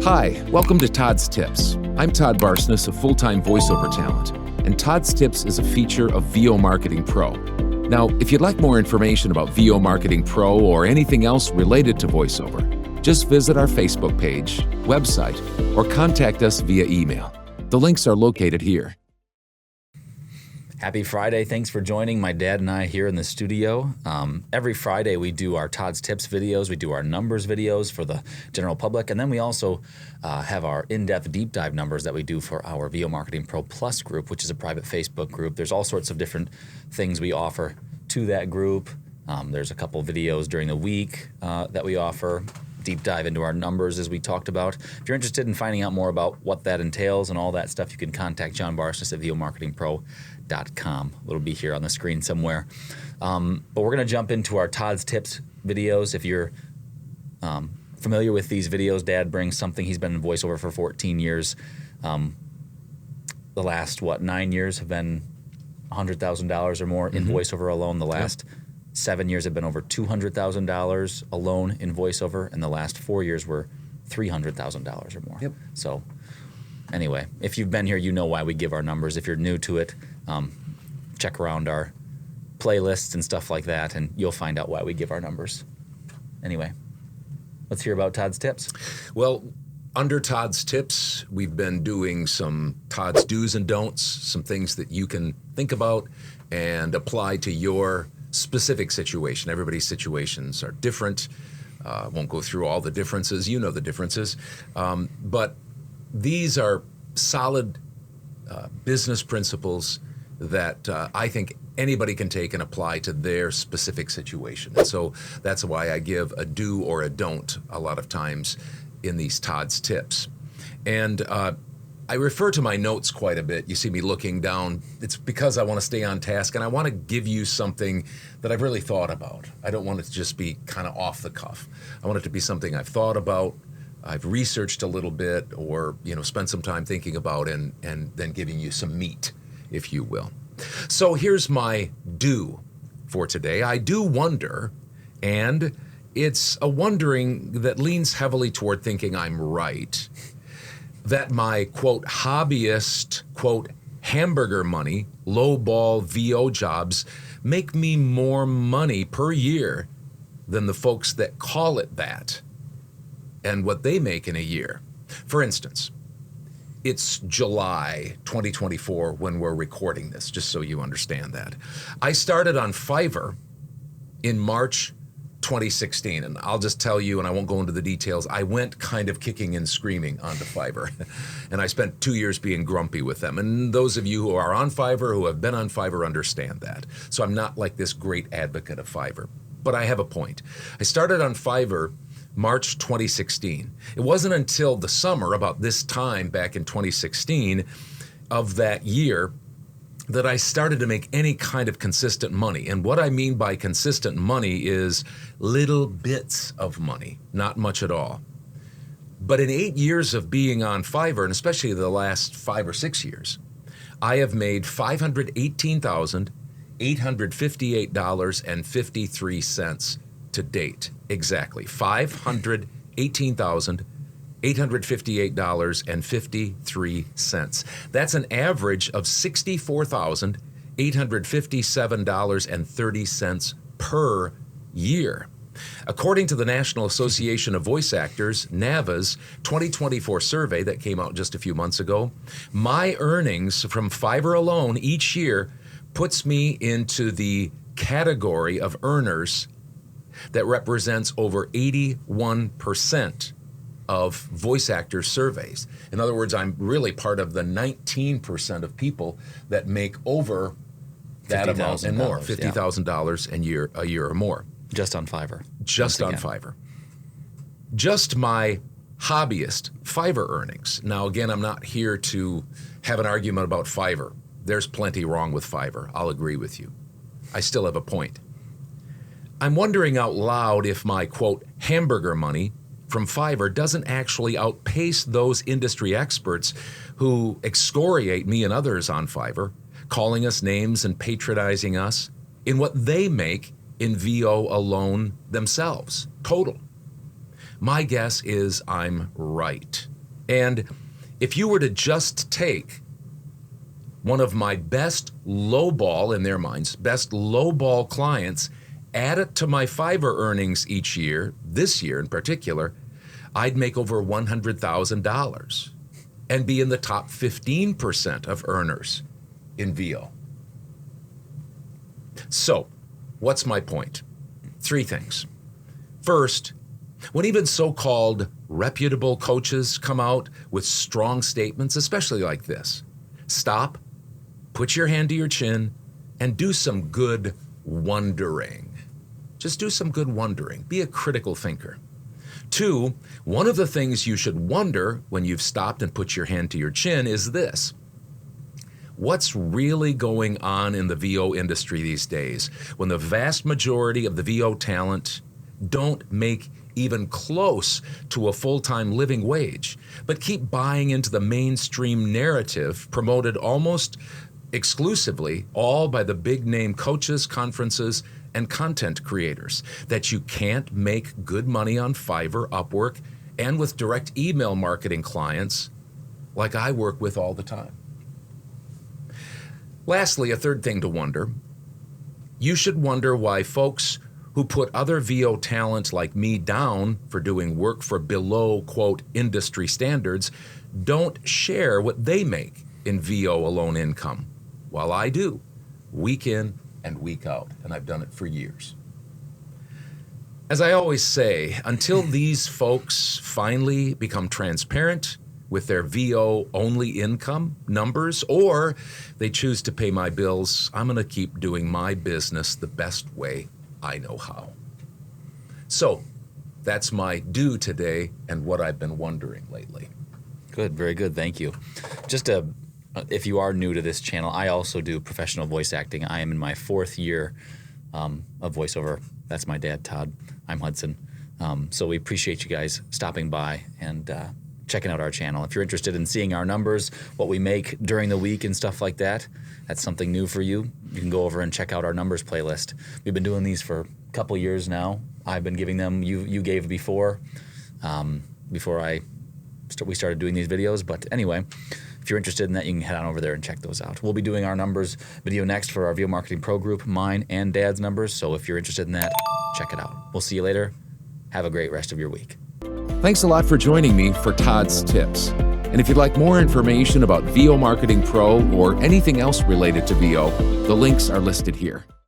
Hi, welcome to Todd's Tips. I'm Todd Barsness, a full-time voiceover talent, and Todd's Tips is a feature of VO Marketing Pro. Now, if you'd like more information about VO Marketing Pro or anything else related to voiceover, just visit our Facebook page, website, or contact us via email. The links are located here. Happy Friday. Thanks for joining my dad and I here in the studio. Every Friday we do our Todd's Tips videos. We do our numbers videos for the general public. And then we also have our in-depth deep dive numbers that we do for our VO Marketing Pro Plus group, which is a private Facebook group. There's all sorts of different things we offer to that group. There's a couple videos during the week that we offer. Deep dive into our numbers as we talked about. If you're interested in finding out more about what that entails and all that stuff, you can contact John Barsness at VOMarketingPro.com. It'll be here on the screen somewhere. But we're going to jump into our Todd's Tips videos. If you're familiar with these videos, Dad brings something. He's been in voiceover for 14 years. The last, 9 years have been $100,000 or more in voiceover alone. The last 7 years have been over $200,000 alone in voiceover, and the last 4 years were $300,000 or more. Yep. So anyway, if you've been here, you know why we give our numbers. If you're new to it, check around our playlists and stuff like that, and you'll find out why we give our numbers. Anyway, let's hear about Todd's Tips. Well, under Todd's Tips, we've been doing some Todd's do's and don'ts, some things that you can think about and apply to your specific situation. Everybody's situations are different. Won't go through all the differences. You know the differences. But these are solid business principles that I think anybody can take and apply to their specific situation. And so that's why I give a do or a don't a lot of times in these Todd's Tips. And I refer to my notes quite a bit. You see me looking down. It's because I want to stay on task, and I want to give you something that I've really thought about. I don't want it to just be kind of off the cuff. I want it to be something I've thought about, I've researched a little bit, or spent some time thinking about, and then giving you some meat, if you will. So here's my do for today. I do wonder, and it's a wondering that leans heavily toward thinking I'm right, that my, quote, hobbyist, quote, Hamburger Money, Lowball Vo Jobs make me more money per year than the folks that call it that and what they make in a year. For instance, it's July 2024 when we're recording this, just so you understand that. I started on Fiverr in March 2016, and I'll just tell you, and I won't go into the details, I went kind of kicking and screaming onto Fiverr, and I spent 2 years being grumpy with them. And those of you who are on Fiverr, who have been on Fiverr, understand that. So I'm not like this great advocate of Fiverr, but I have a point. I started on Fiverr March 2016. It wasn't until the summer, about this time back in 2016 of that year, that I started to make any kind of consistent money. And what I mean by consistent money is little bits of money, not much at all. But in 8 years of being on Fiverr, and especially the last 5 or 6 years, I have made $518,858.53 to date. Exactly. $518,858.53. That's an average of $64,857.30 per year. According to the National Association of Voice Actors, NAVA's 2024 survey that came out just a few months ago, my earnings from Fiverr alone each year puts me into the category of earners that represents over 81% of voice actor surveys. In other words, I'm really part of the 19% of people that make over that amount and more, $50,000 a year or more. Just on Fiverr. Just on Fiverr. Just my hobbyist Fiverr earnings. Now, again, I'm not here to have an argument about Fiverr. There's plenty wrong with Fiverr. I'll agree with you. I still have a point. I'm wondering out loud if my, quote, hamburger money from Fiverr doesn't actually outpace those industry experts who excoriate me and others on Fiverr, calling us names and patronizing us in what they make in VO alone themselves, total. My guess is I'm right. And if you were to just take one of my best lowball, in their minds, best lowball clients, add it to my Fiverr earnings each year, this year in particular, I'd make over $100,000 and be in the top 15% of earners in VO. So, what's my point? 3 things. First, when even so-called reputable coaches come out with strong statements, especially like this, stop, put your hand to your chin, and do some good wondering. Just do some good wondering. Be a critical thinker. 2, one of the things you should wonder when you've stopped and put your hand to your chin is this. What's really going on in the VO industry these days when the vast majority of the VO talent don't make even close to a full-time living wage, but keep buying into the mainstream narrative promoted almost exclusively all by the big-name coaches, conferences, and content creators, that you can't make good money on Fiverr, Upwork, and with direct email marketing clients like I work with all the time. Lastly, a third thing to wonder. You should wonder why folks who put other VO talent like me down for doing work for below, quote, industry standards don't share what they make in VO alone income, while I do, week in and week out, and I've done it for years. As I always say, until these folks finally become transparent with their VO-only income numbers, or they choose to pay my bills, I'm gonna keep doing my business the best way I know how. So that's my do today and what I've been wondering lately. Good, very good, thank you. If you are new to this channel, I also do professional voice acting. I am in my 4th year of voiceover. That's my dad, Todd. I'm Hudson. So we appreciate you guys stopping by and checking out our channel. If you're interested in seeing our numbers, what we make during the week and stuff like that, that's something new for you. You can go over and check out our numbers playlist. We've been doing these for a couple years now. I've been giving them, you gave before we started doing these videos. But anyway, if you're interested in that, you can head on over there and check those out. We'll be doing our numbers video next for our VO Marketing Pro group, mine and Dad's numbers. So if you're interested in that, check it out. We'll see you later. Have a great rest of your week. Thanks a lot for joining me for Todd's Tips. And if you'd like more information about VO Marketing Pro or anything else related to VO, the links are listed here.